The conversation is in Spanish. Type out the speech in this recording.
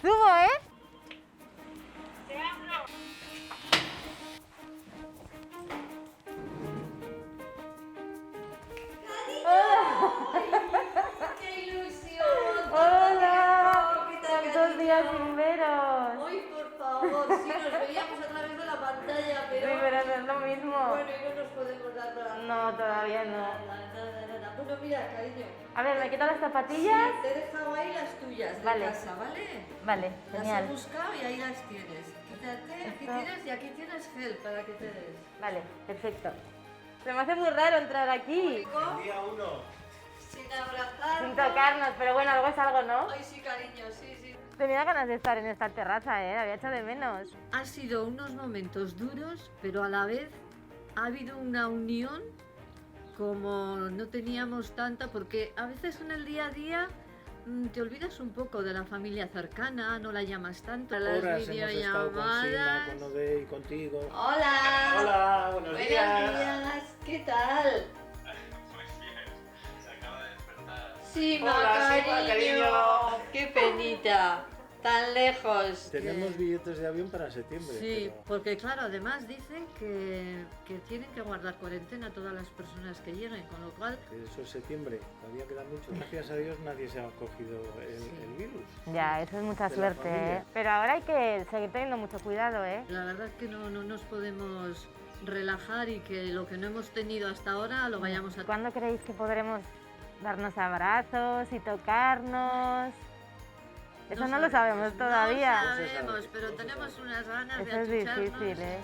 Subo, ¿eh? ¡Qué ilusión! ¡Hola! ¿Qué tal, ¿Cuántos días cariño? sin veros? Ay, por favor, sí, nos veíamos a través de la pantalla, Sí, pero... pero no es lo mismo. Bueno, y no nos podemos dar para... No, todavía no. Nada. Bueno, mira, cariño. A ver, me quito las zapatillas. Sí, te he dejado ahí las tuyas de Vale. casa, ¿vale? Vale, Las he genial. buscado y ahí las tienes. Quítate, aquí Esto- tienes y aquí tienes gel para que te des. Vale, perfecto. Se me hace muy raro entrar aquí. ¿Rico? Día 1. Sin abrazar. Sin tocarnos, pero bueno, algo es algo, ¿no? Ay, sí, cariño, sí. Tenía ganas de estar en esta terraza, ¿eh? La había hecho de menos. Ha sido unos momentos duros, pero a la vez ha habido una unión como no teníamos tanta, porque a veces en el día a día te olvidas un poco de la familia cercana, no la llamas tanto, las Horas hemos estado con Sima, videollamadas. con Ode y contigo. Hola. Hola, buenos Buenos días. días. ¿Qué tal? Pues bien, se acaba de despertar. Sima, Hola, Sima, cariño. Qué penita. Tan lejos. Tenemos billetes de avión para septiembre. Sí, pero porque claro, además dicen que tienen que guardar cuarentena todas las personas que lleguen, con lo cual... que eso es septiembre, todavía queda mucho. Gracias a Dios nadie se ha cogido el virus. Ya, eso es mucha De la suerte, familia. ¿eh? Pero ahora hay que seguir teniendo mucho cuidado, ¿eh? La verdad es que no nos podemos relajar y que lo que no hemos tenido hasta ahora lo vayamos a... ¿Cuándo creéis que podremos darnos abrazos y tocarnos? Eso no lo sabemos todavía. No sabemos, pero tenemos unas ganas de Eso es achucharnos. difícil, ¿eh?